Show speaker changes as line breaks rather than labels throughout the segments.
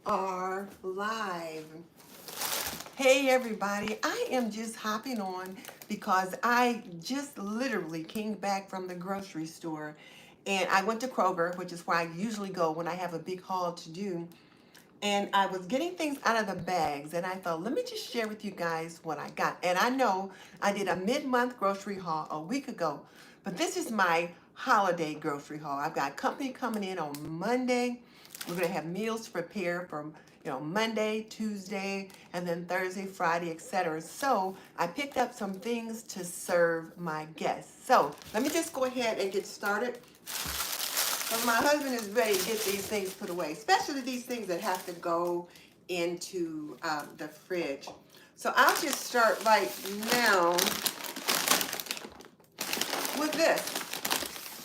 are live. Hey everybody, I am just hopping on because I just literally came back from the grocery store and I went to Kroger, which is where I usually go when I have a big haul to do. And I was getting things out of the bags and I thought, let me just share with you guys what I got. And I know I did a mid-month grocery haul a week ago, but this is my holiday grocery haul. I've got company coming in on Monday. We're gonna have meals to prepare for Monday, Tuesday, and then Thursday, Friday, etc. So I picked up some things to serve my guests. So let me just go ahead and get started. Because my husband is ready to get these things put away, especially these things that have to go into the fridge. So I'll just start right now with this.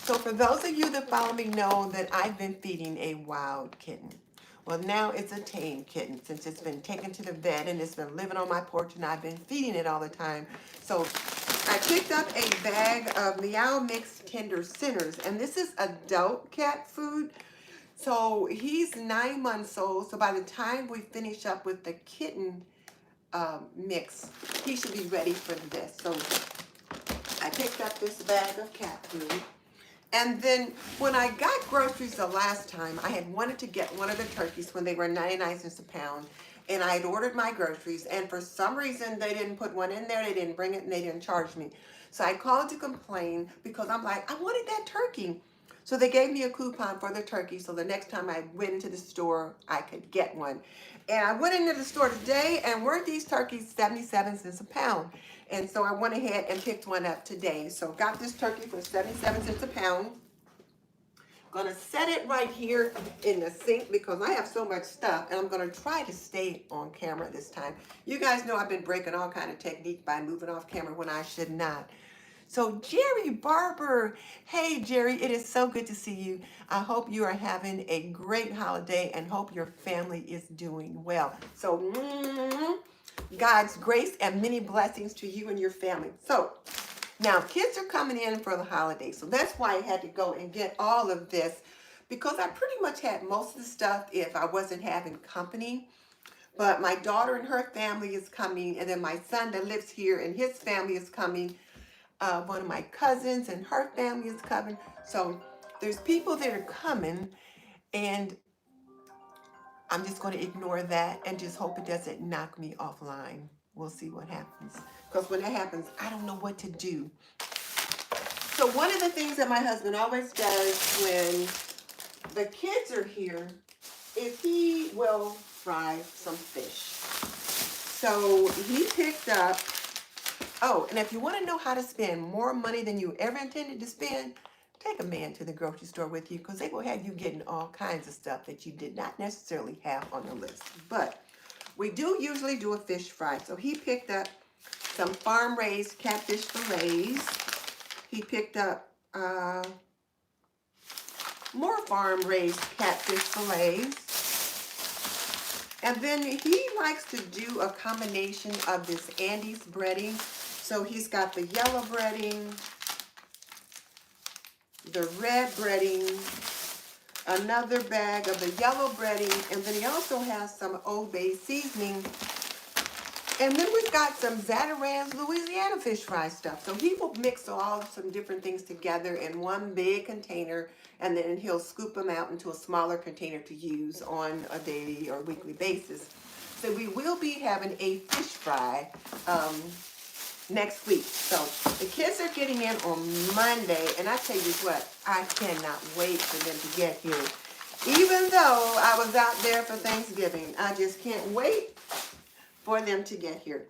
So for those of you that follow me know that I've been feeding a wild kitten. Well, now it's a tame kitten since it's been taken to the vet and it's been living on my porch and I've been feeding it all the time. So I picked up a bag of Meow Mix Tender Centers, and this is adult cat food. So he's 9 months old, so by the time we finish up with the kitten mix, he should be ready for this. So I picked up this bag of cat food. And then when I got groceries the last time, I had wanted to get one of the turkeys when they were 99 cents a pound. And I had ordered my groceries, and for some reason they didn't put one in there, they didn't bring it, and they didn't charge me. So I called to complain because I'm like, I wanted that turkey. So they gave me a coupon for the turkey, so the next time I went into the store, I could get one. And I went into the store today, and weren't these turkeys 77 cents a pound? And so I went ahead and picked one up today. So got this turkey for 77 cents a pound. Gonna set it right here in the sink because I have so much stuff, and I'm gonna try to stay on camera this time. You guys know I've been breaking all kind of technique by moving off camera when I should not. So Jerry Barber, hey Jerry, it is so good to see you. I hope you are having a great holiday and hope your family is doing well. So God's grace and many blessings to you and your family. So now, kids are coming in for the holidays, so that's why I had to go and get all of this because I pretty much had most of the stuff if I wasn't having company. But my daughter and her family is coming, and then my son that lives here and his family is coming. One of my cousins and her family is coming. So there's people that are coming, and I'm just going to ignore that and just hope it doesn't knock me offline. We'll see what happens. Because when that happens, I don't know what to do. So one of the things that my husband always does when the kids are here is he will fry some fish. So he picked up, oh, and if you want to know how to spend more money than you ever intended to spend, take a man to the grocery store with you because they will have you getting all kinds of stuff that you did not necessarily have on the list. But we do usually do a fish fry. So he picked up some farm-raised catfish fillets. He picked up more farm-raised catfish fillets. And then he likes to do a combination of this Andes breading. So he's got the yellow breading, the red breading, another bag of the yellow breading, and then he also has some Old Bay seasoning. And then we've got some Zatarain's Louisiana fish fry stuff. So he will mix all some different things together in one big container, and then he'll scoop them out into a smaller container to use on a daily or weekly basis. So we will be having a fish fry next week. So the kids are getting in on Monday, and I tell you what, I cannot wait for them to get here. Even though I was out there for Thanksgiving, I just can't wait for them to get here.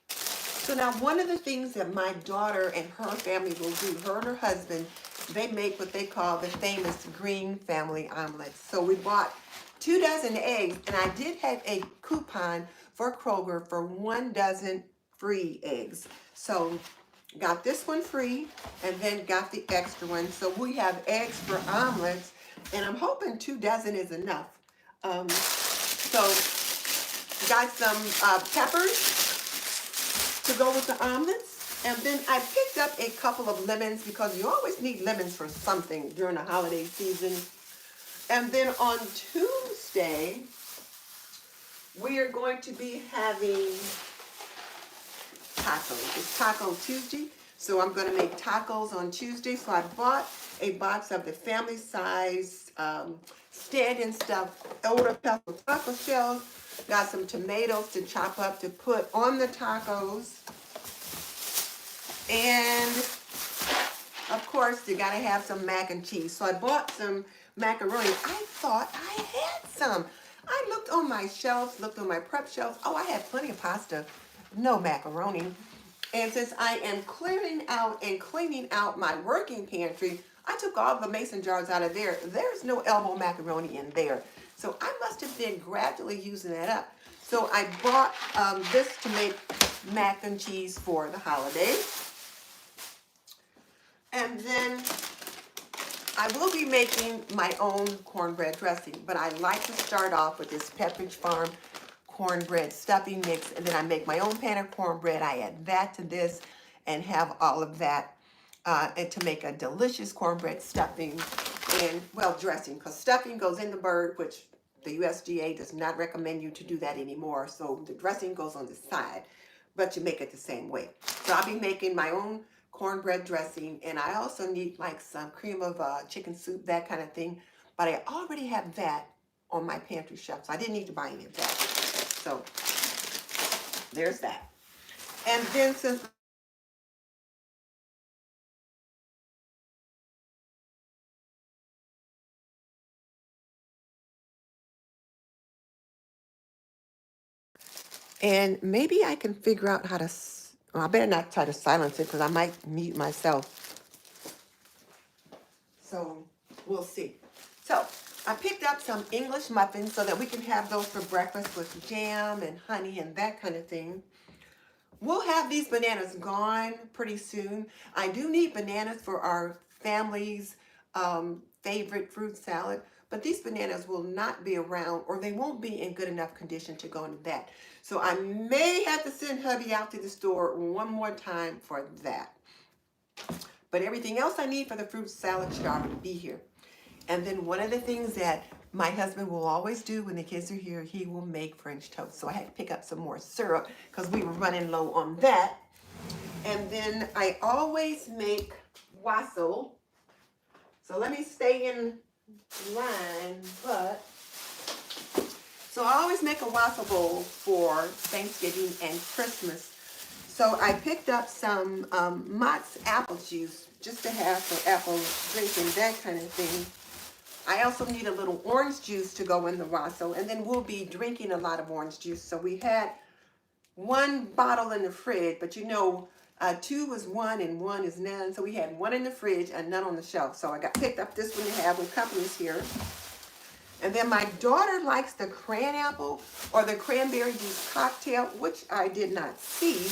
So now one of the things that my daughter and her family will do, her and her husband, they make what they call the famous green family omelets. So we bought 2 dozen eggs, and I did have a coupon for Kroger for 1 dozen free eggs. So got this one free and then got the extra one. So we have eggs for omelets, and I'm hoping 2 dozen is enough. So got some peppers to go with the omelets. And then I picked up a couple of lemons because you always need lemons for something during the holiday season. And then on Tuesday, we are going to be having tacos. It's Taco Tuesday, so I'm going to make tacos on Tuesday. So I bought a box of the family size stand-in stuff older pesto taco shells. Got some tomatoes to chop up to put on the tacos. And of course, you gotta have some mac and cheese. So I bought some macaroni. I thought I had some. I looked on my shelves, looked on my prep shelves. Oh, I had plenty of pasta, no macaroni. And since I am clearing out and cleaning out my working pantry, I took all the mason jars out of there. There's no elbow macaroni in there. So I must have been gradually using that up. So I bought this to make mac and cheese for the holidays. And then I will be making my own cornbread dressing, but I like to start off with this Pepperidge Farm cornbread stuffing mix, and then I make my own pan of cornbread. I add that to this and have all of that and to make a delicious cornbread stuffing and, well, dressing, because stuffing goes in the bird, which the USDA does not recommend you to do that anymore. So the dressing goes on the side, but you make it the same way. So I'll be making my own cornbread dressing, and I also need like some cream of chicken soup, that kind of thing. But I already have that on my pantry shelf, so I didn't need to buy any of that. So there's that. And then since and maybe I can figure out how to, well, I better not try to silence it because I might mute myself. So we'll see. So I picked up some English muffins so that we can have those for breakfast with jam and honey and that kind of thing. We'll have these bananas gone pretty soon. I do need bananas for our family's favorite fruit salad, but these bananas will not be around, or they won't be in good enough condition to go into that. So I may have to send hubby out to the store one more time for that. But everything else I need for the fruit salad should already be here. And then one of the things that my husband will always do when the kids are here, he will make French toast. So I had to pick up some more syrup because we were running low on that. And then I always make wassail. So let me stay in line, but so I always make a wassail bowl for Thanksgiving and Christmas. So I picked up some Mott's apple juice just to have for apple drinking, that kind of thing. I also need a little orange juice to go in the wassail, and then we'll be drinking a lot of orange juice. So we had one bottle in the fridge, but you know, two is one and one is none. So we had one in the fridge and none on the shelf. So I picked up this one to have when company's here. And then my daughter likes the cran apple or the cranberry juice cocktail, which I did not see.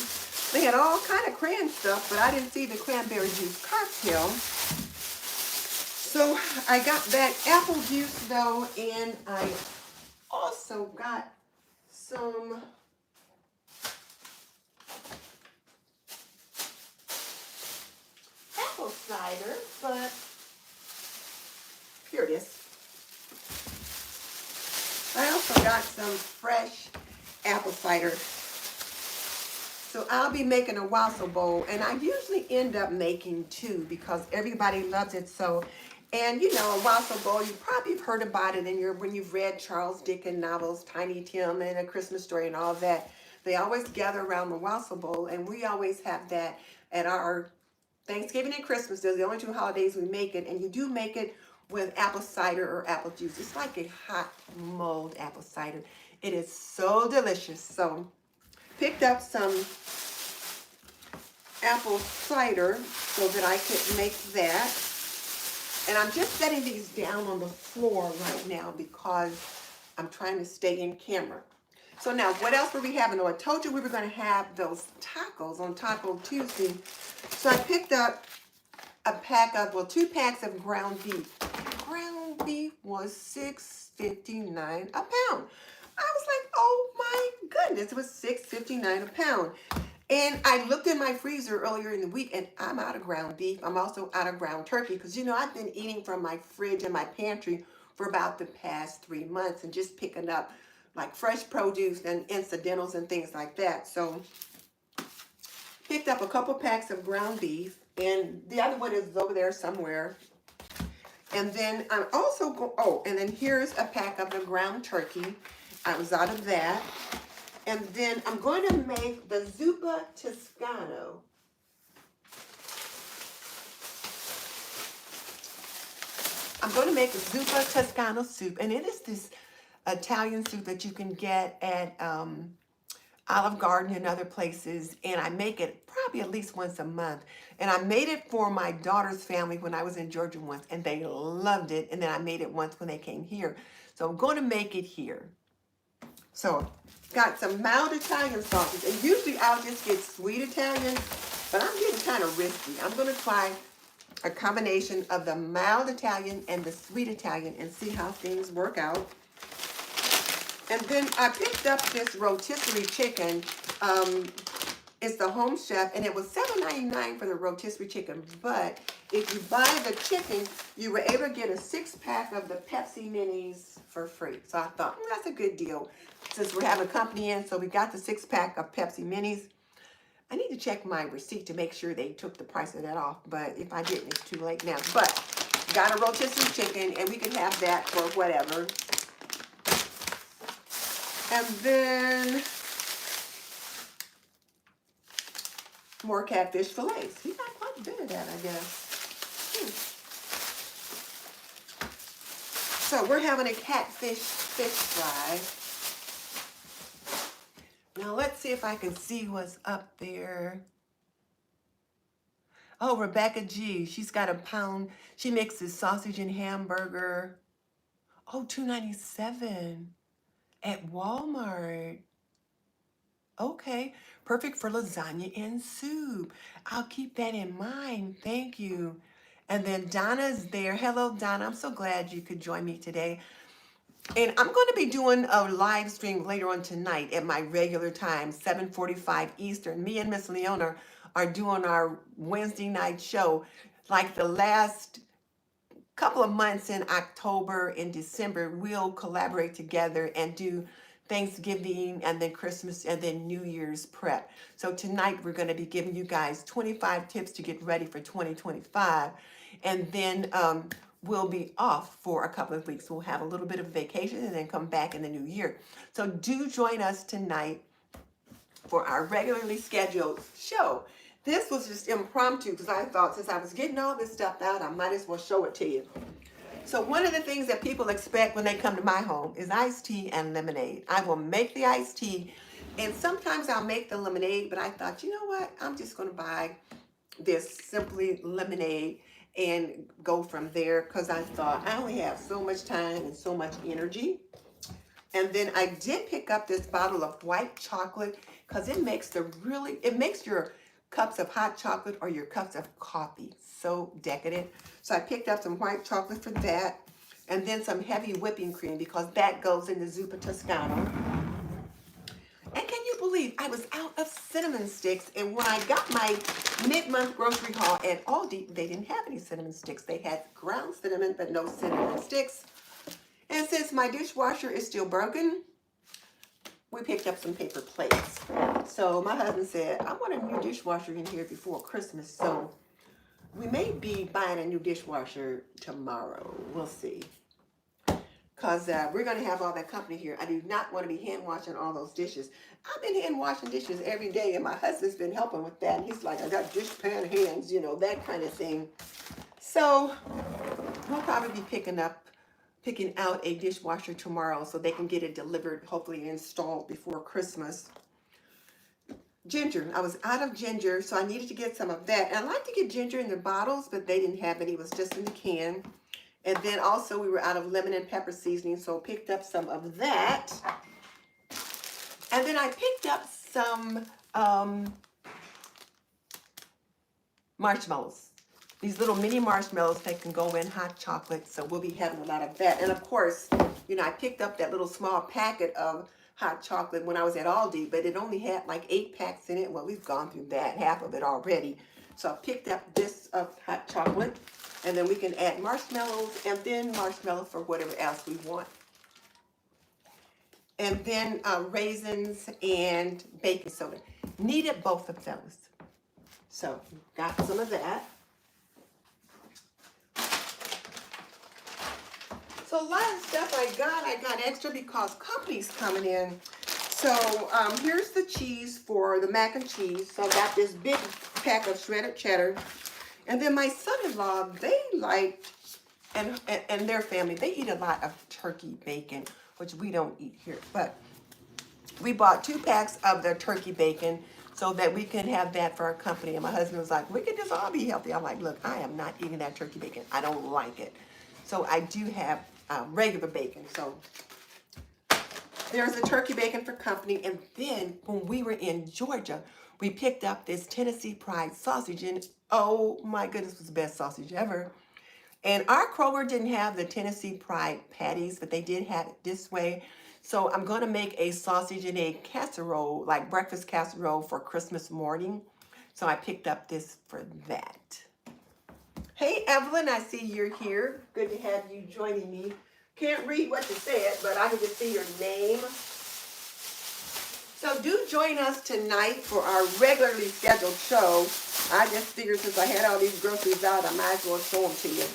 They had all kind of cran stuff, but I didn't see the cranberry juice cocktail. So I got that apple juice though, and I also got some apple cider, but here it is. I also got some fresh apple cider. So I'll be making a wassail bowl, and I usually end up making two because everybody loves it so. And you know, a wassail bowl, you probably have heard about it in when you've read Charles Dickens novels, Tiny Tim and A Christmas Story and all that. They always gather around the wassail bowl, and we always have that at our Thanksgiving and Christmas. Those are the only two holidays we make it, and you do make it with apple cider or apple juice. It's like a hot mulled apple cider. It is so delicious. So picked up some apple cider so that I could make that. And I'm just setting these down on the floor right now because I'm trying to stay in camera. So now, what else were we having? Oh, I told you we were going to have those tacos on Taco Tuesday. So I picked up a pack of, well, 2 packs of ground beef. Ground beef was $6.59 a pound. I was like, oh my goodness, it was $6.59 a pound. And I looked in my freezer earlier in the week, and I'm out of ground beef. I'm also out of ground turkey because, you know, I've been eating from my fridge and my pantry for about the past 3 months and just picking up like fresh produce and incidentals and things like that. So picked up a couple packs of ground beef, and the other one is over there somewhere. And then I'm also and then here's a pack of the ground turkey. I was out of that. And then I'm going to make the zuppa toscano. I'm going to make a zuppa toscano soup, and it is this Italian soup that you can get at Olive Garden and other places, and I make it probably at least once a month. And I made it for my daughter's family when I was in Georgia once, and they loved it. And then I made it once when they came here. So I'm going to make it here. So got some mild Italian sausage, and usually I'll just get sweet Italian, but I'm getting kind of risky. I'm going to try a combination of the mild Italian and the sweet Italian and see how things work out. And then I picked up this rotisserie chicken. It's the Home Chef, and it was $7.99 for the rotisserie chicken. But if you buy the chicken, you were able to get a 6-pack of the Pepsi Minis for free. So I thought, that's a good deal since we're having company in. So we got the 6-pack of Pepsi Minis. I need to check my receipt to make sure they took the price of that off. But if I didn't, it's too late now. But got a rotisserie chicken, and we can have that for whatever. And then more catfish fillets. He got quite a bit of that, I guess. So we're having a catfish fish fry. Now let's see if I can see what's up there. Oh, Rebecca G. She's got a pound. She mixes sausage and hamburger. Oh, $2.97 at Walmart. Okay, perfect for lasagna and soup. I'll keep that in mind. Thank you. And then Donna's there. Hello, Donna. I'm so glad you could join me today. And I'm going to be doing a live stream later on tonight at my regular time, 7:45 Eastern. Me and Miss Leona are doing our Wednesday night show. Like the last couple of months in October and December, we'll collaborate together and do Thanksgiving and then Christmas and then New Year's prep. So tonight we're going to be giving you guys 25 tips to get ready for 2025. And then we'll be off for a couple of weeks. We'll have a little bit of vacation and then come back in the new year. So do join us tonight for our regularly scheduled show. This was just impromptu because I thought since I was getting all this stuff out, I might as well show it to you. So one of the things that people expect when they come to my home is iced tea and lemonade. I will make the iced tea, and sometimes I'll make the lemonade, but I thought, you know what? I'm just going to buy this simply lemonade and go from there because I thought I only have so much time and so much energy. And then I did pick up this bottle of white chocolate because it makes your cups of hot chocolate or your cups of coffee so decadent. So I picked up some white chocolate for that, and then some heavy whipping cream because that goes in the zuppa toscano. And can you believe I was out of cinnamon sticks, and when I got my mid-month grocery haul at Aldi, they didn't have any cinnamon sticks. They had ground cinnamon, but no cinnamon sticks. And since my dishwasher is still broken, we picked up some paper plates. So my husband said, I want a new dishwasher in here before Christmas. So we may be buying a new dishwasher tomorrow. We'll see. Because we're going to have all that company here. I do not want to be hand washing all those dishes. I've been hand washing dishes every day, and my husband's been helping with that. And he's like, I got dishpan hands, that kind of thing. So we'll probably be picking out a dishwasher tomorrow so they can get it delivered, hopefully installed before Christmas. Ginger. I was out of ginger, so I needed to get some of that. And I like to get ginger in the bottles, but they didn't have any. It was just in the can. And then also we were out of lemon and pepper seasoning, so picked up some of that. And then I picked up some marshmallows. These little mini marshmallows that can go in hot chocolate, so we'll be having a lot of that. And of course, I picked up that little small packet of hot chocolate when I was at Aldi, but it only had like 8 packs in it. Well, we've gone through that, half of it already. So I picked up this of hot chocolate, and then we can add marshmallows and then marshmallows for whatever else we want. and then raisins and baking soda. Needed both of those. So got some of that. So a lot of stuff I got extra because company's coming in. So here's the cheese for the mac and cheese. So I got this big pack of shredded cheddar. And then my son-in-law, they like, and their family, they eat a lot of turkey bacon, which we don't eat here. But we bought 2 packs of the turkey bacon so that we can have that for our company. And my husband was like, we can just all be healthy. I'm like, look, I am not eating that turkey bacon. I don't like it. So I do have regular bacon. So there's the turkey bacon for company. And then when we were in Georgia, we picked up this Tennessee Pride sausage. And oh my goodness, it was the best sausage ever. And our Kroger didn't have the Tennessee Pride patties, but they did have it this way. So I'm going to make a sausage and egg casserole, like breakfast casserole for Christmas morning. So I picked up this for that. Hey, Evelyn, I see you're here. Good to have you joining me. Can't read what you said, but I can just see your name. So do join us tonight for our regularly scheduled show. I just figured since I had all these groceries out, I might as well show them to you.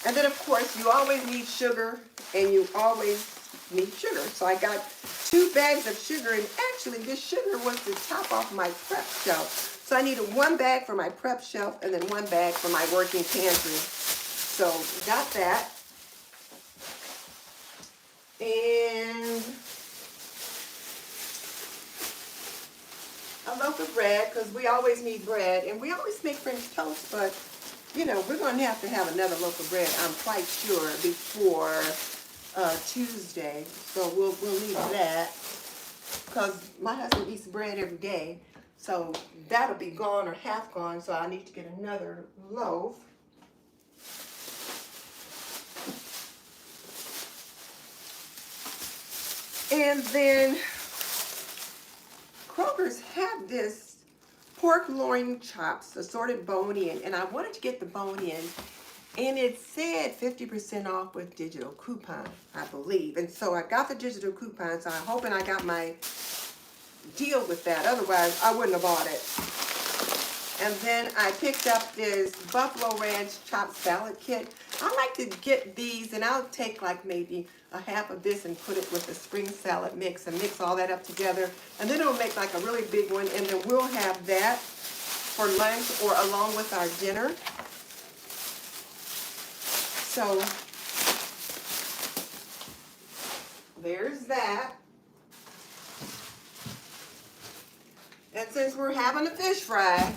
And then, of course, you always need sugar, and you always need sugar. So I got 2 bags of sugar, and actually this sugar was to top off my prep shelf. So I needed 1 bag for my prep shelf and then 1 bag for my working pantry. So got that. And a loaf of bread, because we always need bread, and we always make French toast, but you know, we're going to have another loaf of bread, I'm quite sure, before Tuesday. So we'll need that, because my husband eats bread every day. So that'll be gone or half gone, so I need to get another loaf. And then Kroger's have this pork loin chops, assorted bone-in, and I wanted to get the bone-in, and it said 50% off with digital coupon, I believe. And so I got the digital coupon, so I'm hoping I got my deal with that. Otherwise, I wouldn't have bought it. And then I picked up this Buffalo Ranch chopped salad kit. I like to get these, and I'll take like maybe a half of this and put it with the spring salad mix and mix all that up together. And then it'll make like a really big one, and then we'll have that for lunch or along with our dinner. So there's that. And since we're having a fish fry,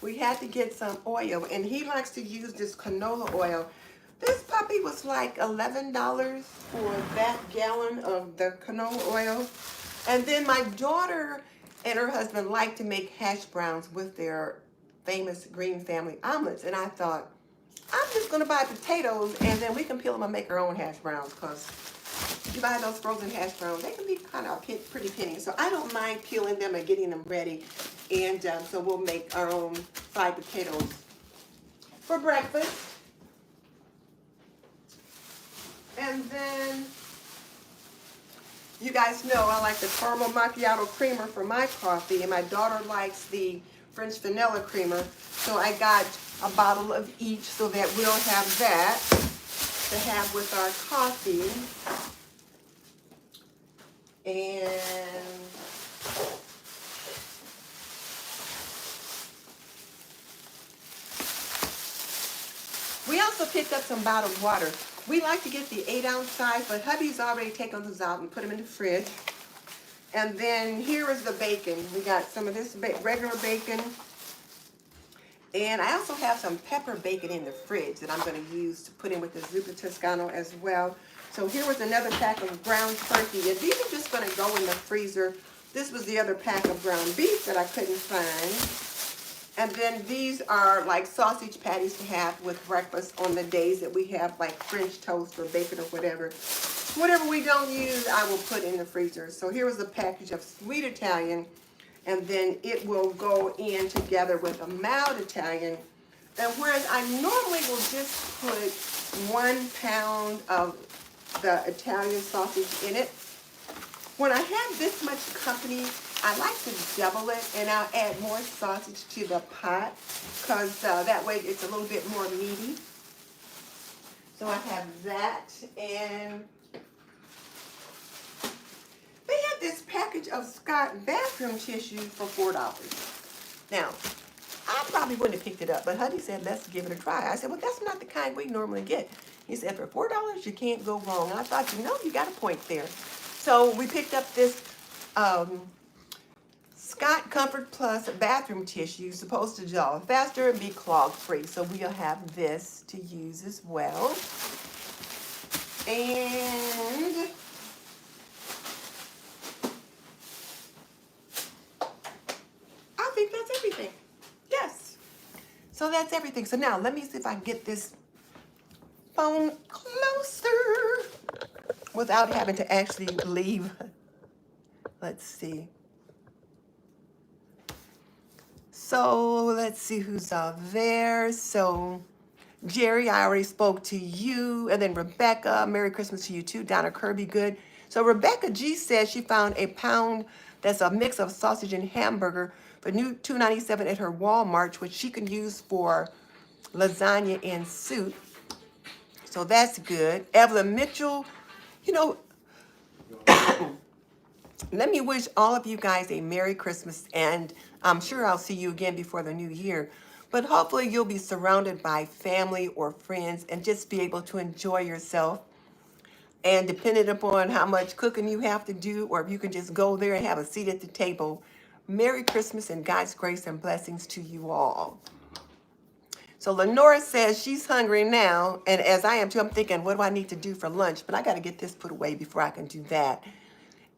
we had to get some oil, and he likes to use this canola oil. This puppy was like $11 for that gallon of the canola oil. And then my daughter and her husband like to make hash browns with their famous Green Family omelets. And I thought, I'm just going to buy potatoes, and then we can peel them and make our own hash browns, because you buy those frozen hash browns, they can be kind of pretty penny. So I don't mind peeling them and getting them ready. And so we'll make our own fried potatoes for breakfast. And then, you guys know I like the caramel macchiato creamer for my coffee, and my daughter likes the French vanilla creamer. So I got a bottle of each so that we'll have that to have with our coffee. And we also picked up some bottled water. We like to get the 8-ounce size, but hubby's already taken those out and put them in the fridge. And then here is the bacon. We got some of this regular bacon. And I also have some pepper bacon in the fridge that I'm going to use to put in with the zuppa toscano as well. So here was another pack of ground turkey. And these are just going to go in the freezer. This was the other pack of ground beef that I couldn't find. And then these are like sausage patties to have with breakfast on the days that we have like French toast or bacon or whatever. Whatever we don't use, I will put in the freezer. So here was a package of sweet Italian, and then it will go in together with a mild Italian. And whereas I normally will just put 1 pound of the Italian sausage in it, when I have this much company, I like to double it, and I'll add more sausage to the pot, because that way it's a little bit more meaty. So I have that, and they have this package of Scott bathroom tissue for $4. Now, I probably wouldn't have picked it up, but Huddy said, let's give it a try. I said, well, that's not the kind we normally get. He said, for $4, you can't go wrong. And I thought, you got a point there. So we picked up this Scott Comfort Plus bathroom tissue, supposed to dissolve faster and be clog free. So we'll have this to use as well. And I think that's everything. Yes. So that's everything. So now let me see if I can get this phone closer without having to actually leave. Let's see. So let's see who's there. So Jerry, I already spoke to you. And then Rebecca, Merry Christmas to you too. Donna Kirby, good. So Rebecca G says she found a pound that's a mix of sausage and hamburger for new $2.97 at her Walmart, which she can use for lasagna and soup. So that's good. Evelyn Mitchell, you know, let me wish all of you guys a Merry Christmas, and I'm sure I'll see you again before the new year. But hopefully you'll be surrounded by family or friends and just be able to enjoy yourself. And depending upon how much cooking you have to do, or if you can just go there and have a seat at the table, Merry Christmas and God's grace and blessings to you all. So Lenora says she's hungry now, and as I am too, I'm thinking, what do I need to do for lunch? But I got to get this put away before I can do that.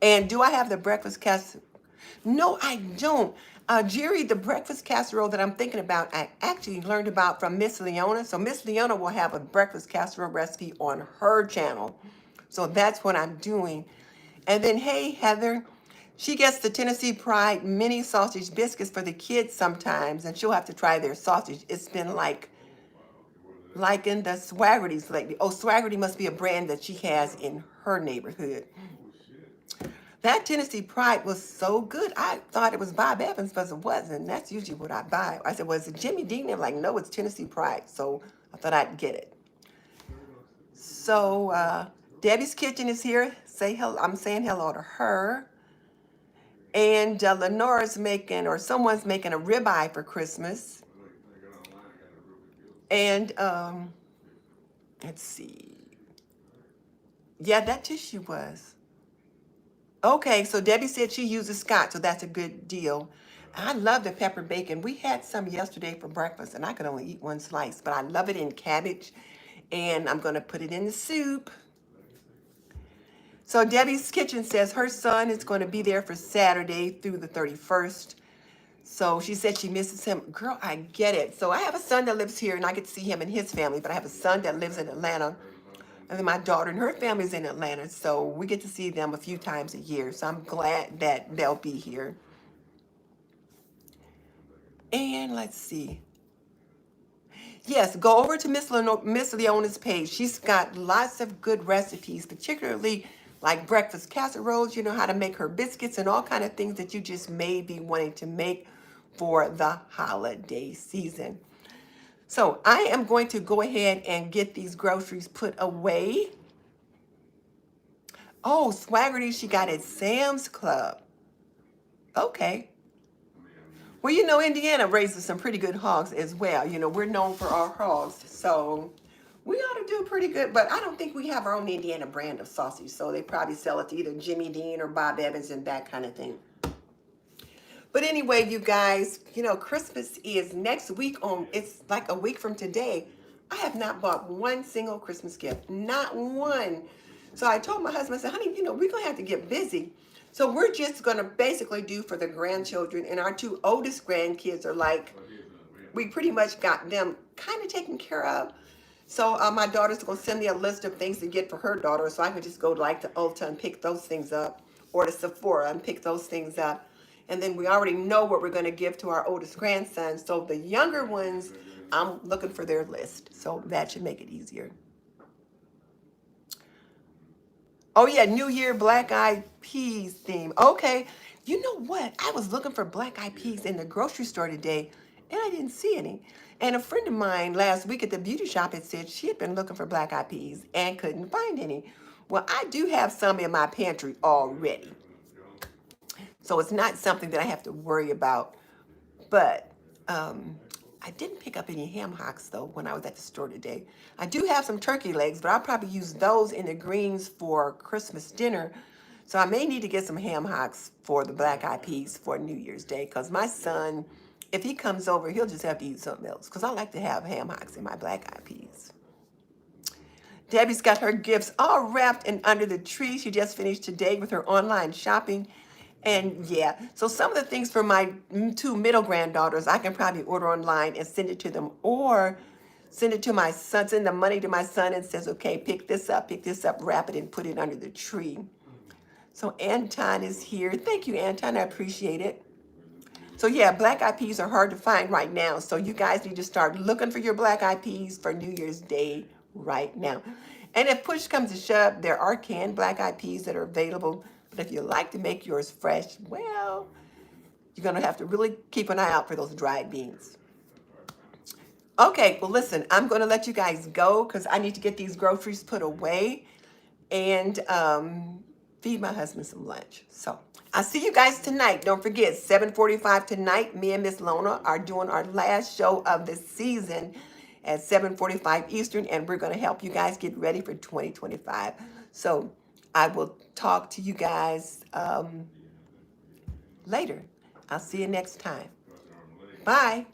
And do I have the breakfast casserole? No, I don't. Jerry, the breakfast casserole that I'm thinking about, I actually learned about from Miss Leona. So Miss Leona will have a breakfast casserole recipe on her channel. So that's what I'm doing. And then, hey, Heather, she gets the Tennessee Pride mini sausage biscuits for the kids sometimes, and she'll have to try their sausage. It's been like in the Swaggerty's lately. Oh, Swaggerty must be a brand that she has in her neighborhood. That Tennessee Pride was so good. I thought it was Bob Evans, but it wasn't. That's usually what I buy. I said, well, is it Jimmy Dean? They're like, no, it's Tennessee Pride. So I thought I'd get it. So Debbie's Kitchen is here. Say hello. I'm saying hello to her. And Lenora's making, or someone's making a ribeye for Christmas. And let's see. Yeah, that tissue was. Okay, so Debbie said she uses Scott, so that's a good deal. I love the pepper bacon. We had some yesterday for breakfast, and I could only eat one slice, but I love it in cabbage, and I'm going to put it in the soup. So Debbie's Kitchen says her son is going to be there for Saturday through the 31st. So she said she misses him. Girl, I get it. So I have a son that lives here, and I get to see him and his family, but I have a son that lives in Atlanta. And then my daughter and her family's in Atlanta, so we get to see them a few times a year. So I'm glad that they'll be here. And let's see. Yes, go over to Miss Leona's page. She's got lots of good recipes, particularly like breakfast casseroles. You know how to make her biscuits and all kind of things that you just may be wanting to make for the holiday season. So I am going to go ahead and get these groceries put away. Oh, Swaggerty, she got at Sam's Club. Okay. Well, you know, Indiana raises some pretty good hogs as well. You know, we're known for our hogs. So we ought to do pretty good. But I don't think we have our own Indiana brand of sausage. So they probably sell it to either Jimmy Dean or Bob Evans and that kind of thing. But anyway, you guys, you know, Christmas is next week it's like a week from today. I have not bought one single Christmas gift, not one. So I told my husband, I said, honey, you know, we're going to have to get busy. So we're just going to basically do for the grandchildren, and our two oldest grandkids are like, we pretty much got them kind of taken care of. So my daughter's going to send me a list of things to get for her daughter, so I can just go like to Ulta and pick those things up, or to Sephora and pick those things up. And then we already know what we're going to give to our oldest grandson. So the younger ones, I'm looking for their list. So that should make it easier. Oh yeah, New Year Black Eyed Peas theme. Okay. You know what? I was looking for Black Eyed Peas in the grocery store today, and I didn't see any. And a friend of mine last week at the beauty shop had said she had been looking for Black Eyed Peas and couldn't find any. Well, I do have some in my pantry already, so it's not something that I have to worry about. But um, I didn't pick up any ham hocks though when I was at the store today. I do have some turkey legs, but I'll probably use those in the greens for Christmas dinner. So I may need to get some ham hocks for the black eyed peas for New Year's Day because my son, if he comes over, he'll just have to eat something else because I like to have ham hocks in my black eyed peas. Debbie's got her gifts all wrapped and under the tree. She just finished today with her online shopping. And yeah, so some of the things for my two middle granddaughters, I can probably order online and send it to them, or send it to my son, send the money to my son and says, okay, pick this up, wrap it and put it under the tree. So Anton is here. Thank you, Anton. I appreciate it. So yeah, black eyed peas are hard to find right now. So you guys need to start looking for your black eyed peas for New Year's Day right now. And if push comes to shove, there are canned black eyed peas that are available. But if you like to make yours fresh, well, you're gonna have to really keep an eye out for those dried beans. Okay, well listen, I'm gonna let you guys go because I need to get these groceries put away and feed my husband some lunch. So I'll see you guys tonight. Don't forget, 7:45 tonight, me and Miss Lona are doing our last show of the season at 7:45 Eastern, and we're going to help you guys get ready for 2025. So I will talk to you guys later. I'll see you next time. Bye.